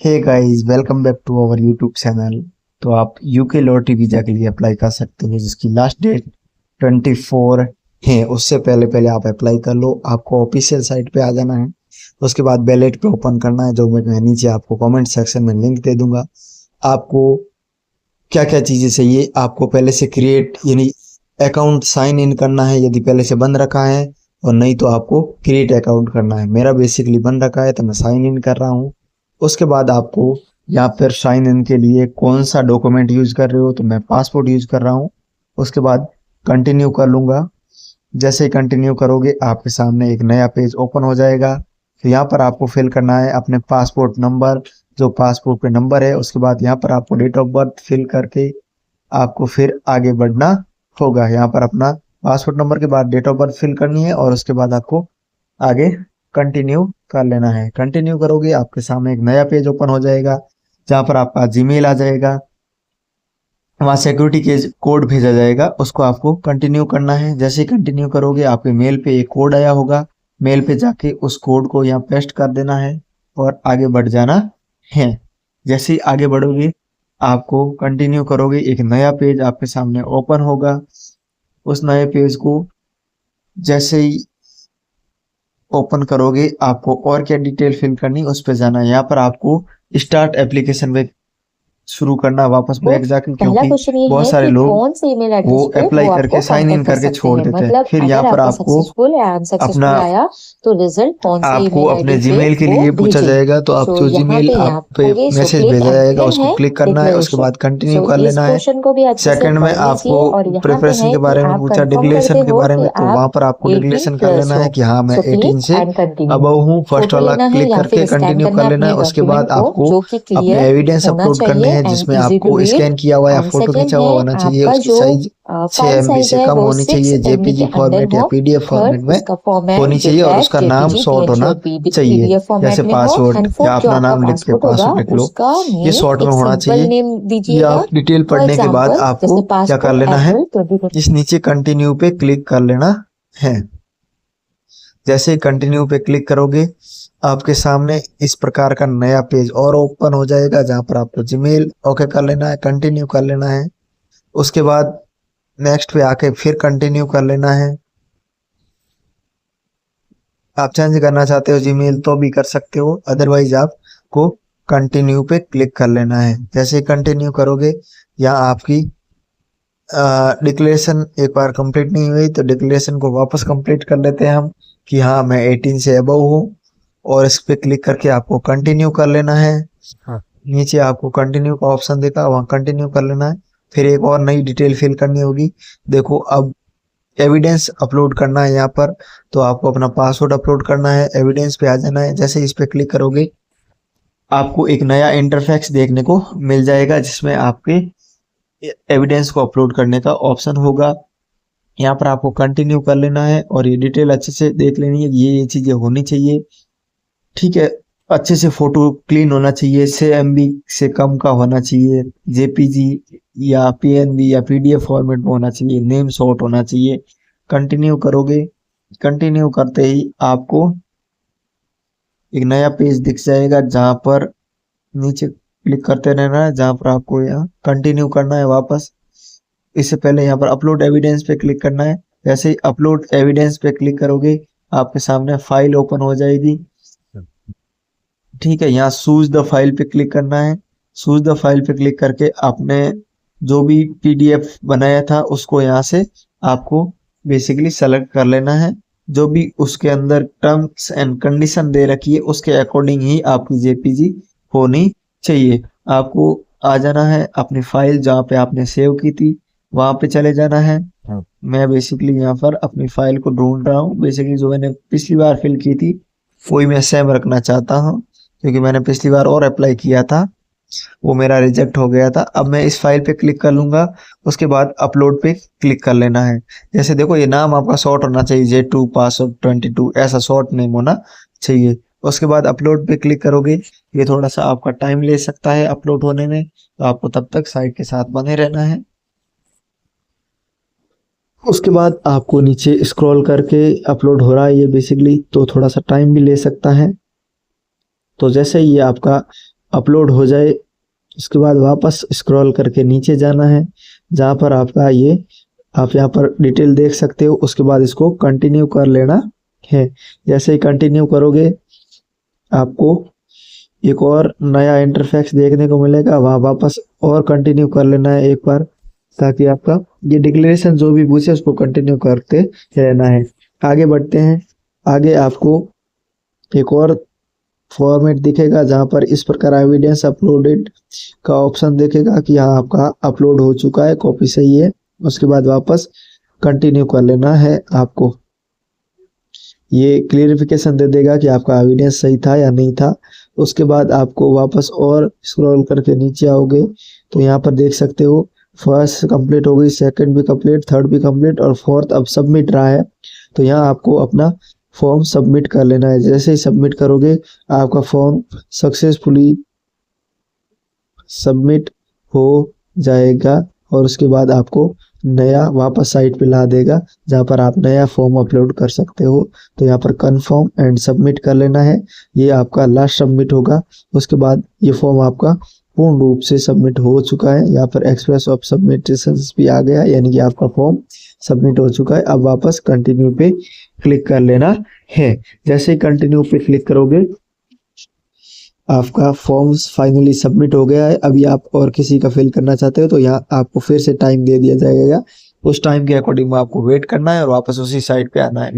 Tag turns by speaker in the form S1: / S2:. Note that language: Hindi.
S1: Hey guys, welcome back to our YouTube channel. तो आप यूके लॉटरी वीज़ा के लिए अप्लाई कर सकते हो, जिसकी लास्ट डेट 24 है। उससे पहले पहले आप अप्लाई कर लो। आपको ऑफिशियल साइट पे आ जाना है, उसके बाद बैलेट पे ओपन करना है, जो मैं नीचे आपको कमेंट सेक्शन में लिंक दे दूंगा। आपको क्या क्या चीज़ें चाहिए, आपको पहले से क्रिएट यानी अकाउंट साइन इन करना है यदि पहले से बन रखा है, और नहीं तो आपको क्रिएट अकाउंट करना है। मेरा बेसिकली बन रखा है तो मैं साइन इन कर रहा हूँ। उसके बाद आपको यहाँ पर साइन इन के लिए कौन सा डॉक्यूमेंट यूज कर रहे हो, तो मैं पासपोर्ट यूज कर रहा हूँ। उसके बाद कंटिन्यू कर लूंगा। जैसे ही कंटिन्यू करोगे आपके सामने एक नया पेज ओपन हो जाएगा। तो यहाँ पर आपको फिल करना है अपने पासपोर्ट नंबर, जो पासपोर्ट पे नंबर है। उसके बाद यहाँ पर आपको डेट ऑफ बर्थ फिल करके आपको फिर आगे बढ़ना होगा। यहाँ पर अपना पासपोर्ट नंबर के बाद डेट ऑफ बर्थ फिल करनी है, और उसके बाद आपको आगे कंटिन्यू कर लेना है। कंटिन्यू करोगे आपके सामने एक नया पेज ओपन हो जाएगा, जहाँ पर आपका जीमेल आ जाएगा। वहाँ सिक्योरिटी के कोड भेजा जाएगा, उसको आपको कंटिन्यू करना है। जैसे ही कंटिन्यू करोगे आपके मेल पे एक कोड आया होगा, मेल पे जाके उस कोड को यहाँ पेस्ट कर देना है और आगे बढ़ जाना है। जैसे ही आगे बढ़ोगे आपको कंटिन्यू करोगे, एक नया पेज आपके सामने ओपन होगा। उस नए पेज को जैसे ही ओपन करोगे आपको और क्या डिटेल फिल करनी उस पर जाना है। यहाँ पर आपको स्टार्ट एप्लीकेशन पे शुरू करना वापस
S2: वो
S1: बैक जाके,
S2: पहला
S1: क्योंकि
S2: क्वेश्चन ये
S1: बहुत
S2: है
S1: सारे
S2: कि
S1: लोग
S2: कौन से ईमेल
S1: वो
S2: एड्रेस पे
S1: अप्लाई
S2: वो
S1: करके
S2: आपको
S1: साइन इन
S2: कांटेक्ट कर
S1: करके
S2: सकते
S1: छोड़
S2: हैं।
S1: देते हैं।
S2: मतलब
S1: फिर यहाँ
S2: अगर
S1: पर
S2: आपका
S1: आपको
S2: सक्सेसफुल या
S1: अपना
S2: अनसक्सेसफुल आया तो रिजल्ट कौन से
S1: आपको
S2: ईमेल
S1: अपने
S2: आईडी पे
S1: जीमेल के
S2: वो
S1: लिए पूछा
S2: भेजे।
S1: जाएगा, तो आप
S2: सो
S1: जो
S2: यहाँ
S1: जीमेल
S2: पे
S1: आप
S2: यहाँ
S1: पे
S2: होंगे। सो
S1: मैसेज
S2: क्लिक
S1: भेजा
S2: एंड
S1: जाएगा
S2: फिर
S1: उसको
S2: है
S1: क्लिक करना है। उसके
S2: डिक्लेरेशन।
S1: बाद कंटिन्यू
S2: सो
S1: कर
S2: इस
S1: लेना है।
S2: क्वेश्चन को भी अच्छे से
S1: सेकंड में
S2: पढ़
S1: आपको
S2: लीजिए और यहाँ पे
S1: प्रिपरेशन
S2: है
S1: के
S2: कि
S1: बारे में
S2: आप
S1: पूछा,
S2: कंफर्म करते
S1: डिक्लेरेशन के
S2: हो
S1: बारे
S2: कि
S1: में, तो
S2: आप
S1: वहां पर आपको
S2: 18
S1: डिक्लेरेशन कर
S2: प्लस
S1: लेना
S2: हो।
S1: है कि हाँ मैं
S2: सो
S1: 18
S2: क्लिक
S1: से
S2: एंड कंटिन्यू।
S1: अबव हूँ। फर्स्ट
S2: फोटो
S1: वाला
S2: लेना है
S1: क्लिक
S2: या
S1: करके
S2: फिर स्कैन
S1: कंटिन्यू
S2: करना
S1: कर
S2: है
S1: लेना है।
S2: अपने
S1: उसके
S2: डॉक्यूमेंट
S1: बाद
S2: को
S1: आपको
S2: जो कि
S1: अपने
S2: क्लियर
S1: एविडेंस
S2: होना
S1: अपलोड करने
S2: चाहिए
S1: हैं,
S2: एंड
S1: जिसमें
S2: इजी टू
S1: आपको
S2: रीड।
S1: स्कैन किया हुआ या
S2: एंड
S1: फोटो
S2: सेकेंड
S1: खींचा हुआ
S2: है
S1: होना चाहिए।
S2: आपका
S1: उसकी
S2: जो
S1: साइज
S2: फाइल
S1: 6 MB
S2: साइज
S1: से
S2: है
S1: कम
S2: वो
S1: होनी
S2: 6
S1: चाहिए,
S2: MB के
S1: जेपीजी
S2: अंडर
S1: फॉर्मेट या
S2: हो।
S1: पीडीएफ
S2: थर्ड
S1: फॉर्मेट में
S2: उसका फॉर्मेट
S1: होनी
S2: जो
S1: चाहिए, और
S2: टेक्स्ट
S1: उसका नाम
S2: जेपीजी
S1: शॉर्ट
S2: पीएनजी
S1: होना
S2: और
S1: चाहिए।
S2: पीडीएफ फॉर्मेट
S1: जैसे
S2: में हो।
S1: पासवर्ड
S2: एंड
S1: या
S2: फोर्थ जो
S1: अपना
S2: आपका
S1: नाम लिख के
S2: पासपोर्ट होगा
S1: पासवर्ड लिख लो।
S2: उसका
S1: ये
S2: नेम
S1: शॉर्ट में
S2: एक
S1: होना
S2: सिंपल
S1: चाहिए।
S2: नेम
S1: ये
S2: दीजिएगा।
S1: आप डिटेल
S2: फॉर
S1: पढ़ने के बाद
S2: एग्जाम्पल
S1: आपको
S2: जैसे
S1: क्या कर
S2: पासपोर्ट
S1: लेना है,
S2: अप्रैल 2020।
S1: इस नीचे कंटिन्यू पे क्लिक कर लेना है। जैसे ही कंटिन्यू पे क्लिक करोगे आपके सामने इस प्रकार का नया पेज और ओपन हो जाएगा, जहां पर आपको जीमेल ओके कर लेना है, कंटिन्यू कर लेना है। उसके बाद नेक्स्ट पे आके फिर कंटिन्यू कर लेना है। आप चेंज करना चाहते हो जीमेल तो भी कर सकते हो, अदरवाइज आपको कंटिन्यू पे क्लिक कर लेना है। जैसे ही कंटिन्यू करोगे यहाँ आपकी डिक्लेरेशन एक बार कंप्लीट नहीं हुई, तो डिक्लेरेशन को वापस कंप्लीट कर लेते हैं हम कि हाँ मैं 18 से अबव हूँ, और इस पे क्लिक करके आपको कंटिन्यू कर लेना है। हाँ, नीचे आपको कंटिन्यू का ऑप्शन देता है, वहाँ कंटिन्यू कर लेना है। फिर एक और नई डिटेल फिल करनी होगी। देखो अब एविडेंस अपलोड करना है यहाँ पर, तो आपको अपना पासवर्ड अपलोड करना है, एविडेंस पे आ जाना है। जैसे इस पे क्लिक करोगे आपको एक नया इंटरफेक्स देखने को मिल जाएगा, जिसमें आपके एविडेंस को अपलोड करने का ऑप्शन होगा। यहाँ पर आपको कंटिन्यू कर लेना है, और ये डिटेल अच्छे से देख लेनी है, ये चीजें होनी चाहिए। ठीक है, अच्छे से फोटो क्लीन होना चाहिए, 6 MB से कम का होना चाहिए, जेपीजी या पीएनबी या पीडीएफ फॉर्मेट में होना चाहिए, नेम शॉर्ट होना चाहिए। कंटिन्यू करोगे, कंटिन्यू करते ही आपको एक नया पेज दिख जाएगा, जहां पर नीचे क्लिक करते रहना है, जहां पर आपको यहाँ कंटिन्यू करना है वापस। इससे पहले यहाँ पर अपलोड एविडेंस पे क्लिक करना है। जैसे ही अपलोड एविडेंस पे क्लिक करोगे आपके सामने फाइल ओपन हो जाएगी। ठीक है, यहाँ चूज द फाइल पे क्लिक करना है। चूज द फाइल पे क्लिक करके आपने जो भी पीडीएफ बनाया था उसको यहाँ से आपको बेसिकली सेलेक्ट कर लेना है। जो भी उसके अंदर टर्म्स एंड कंडीशन दे रखी है उसके अकॉर्डिंग ही आपकी जेपीजी होनी चाहिए। आपको आ जाना है अपनी फाइल जहाँ पे आपने सेव की थी, वहां पे चले जाना है। मैं बेसिकली यहाँ पर अपनी फाइल को ढूंढ रहा हूँ। बेसिकली जो मैंने पिछली बार फिल की थी वही मैं सेम रखना चाहता हूँ, क्योंकि मैंने पिछली बार और अप्लाई किया था, वो मेरा रिजेक्ट हो गया था। अब मैं इस फाइल पे क्लिक कर लूंगा, उसके बाद अपलोड पे क्लिक कर लेना है। जैसे देखो ये नाम आपका शॉर्ट होना चाहिए, J2 पासवर्ड 22, ऐसा शॉर्ट नेम होना चाहिए। उसके बाद अपलोड पे क्लिक करोगे, ये थोड़ा सा आपका टाइम ले सकता है अपलोड होने में, तो आपको तब तक साइट के साथ बने रहना है। उसके बाद आपको नीचे स्क्रॉल करके अपलोड हो रहा है ये बेसिकली, तो थोड़ा सा टाइम भी ले सकता है। तो जैसे ही ये आपका अपलोड हो जाए उसके बाद वापस स्क्रॉल करके नीचे जाना है, जहाँ पर आपका ये आप यहाँ पर डिटेल देख सकते हो। उसके बाद इसको कंटिन्यू कर लेना है। जैसे ही कंटिन्यू करोगे आपको एक और नया इंटरफेस देखने को मिलेगा, वहाँ वापस और कंटिन्यू कर लेना है एक बार, ताकि आपका ये डिक्लेरेशन जो भी पूछे उसको कंटिन्यू करते रहना है। आगे बढ़ते हैं। आगे आपको एक और फॉर्मेट दिखेगा, जहाँ पर इस प्रकार एविडेंस अपलोडेड का ऑप्शन दिखेगा कि हाँ आपका अपलोड हो चुका है, कॉपी सही है। उसके बाद वापस कंटिन्यू कर लेना है। आपको ये क्लियरिफिकेशन दे देगा कि आपका एविडेंस सही था या नहीं था। उसके बाद आपको वापस और स्क्रॉल करके नीचे आओगे तो यहाँ पर देख सकते हो फर्स्ट कंप्लीट हो गई, सेकंड भी कंप्लीट, थर्ड भी कंप्लीट और फोर्थ अब सबमिट रहा है। तो यहाँ आपको अपना फॉर्म सबमिट कर लेना है। जैसे ही सबमिट करोगे आपका फॉर्म सक्सेसफुली सबमिट हो जाएगा और उसके बाद आपको नया वापस साइट पे ला देगा, जहाँ पर आप नया फॉर्म अपलोड कर सकते हो। तो यहाँ पर कंफर्म एंड सबमिट कर लेना है। ये आपका लास्ट सबमिट होगा। उसके बाद ये फॉर्म आपका पूर्ण रूप से सबमिट हो चुका है। यहाँ पर एक्सप्रेस ऑफ सबमिटेशन भी आ गया, यानी कि आपका फॉर्म सबमिट हो चुका है। अब वापस कंटिन्यू पे क्लिक कर लेना है। जैसे ही कंटिन्यू पे क्लिक करोगे आपका फॉर्म्स फाइनली सबमिट हो गया है। अभी आप और किसी का फिल करना चाहते हो तो यहाँ आपको फिर से टाइम दे दिया जाएगा। उस टाइम के अकॉर्डिंग आपको वेट करना है और वापस उसी साइट पे आना है।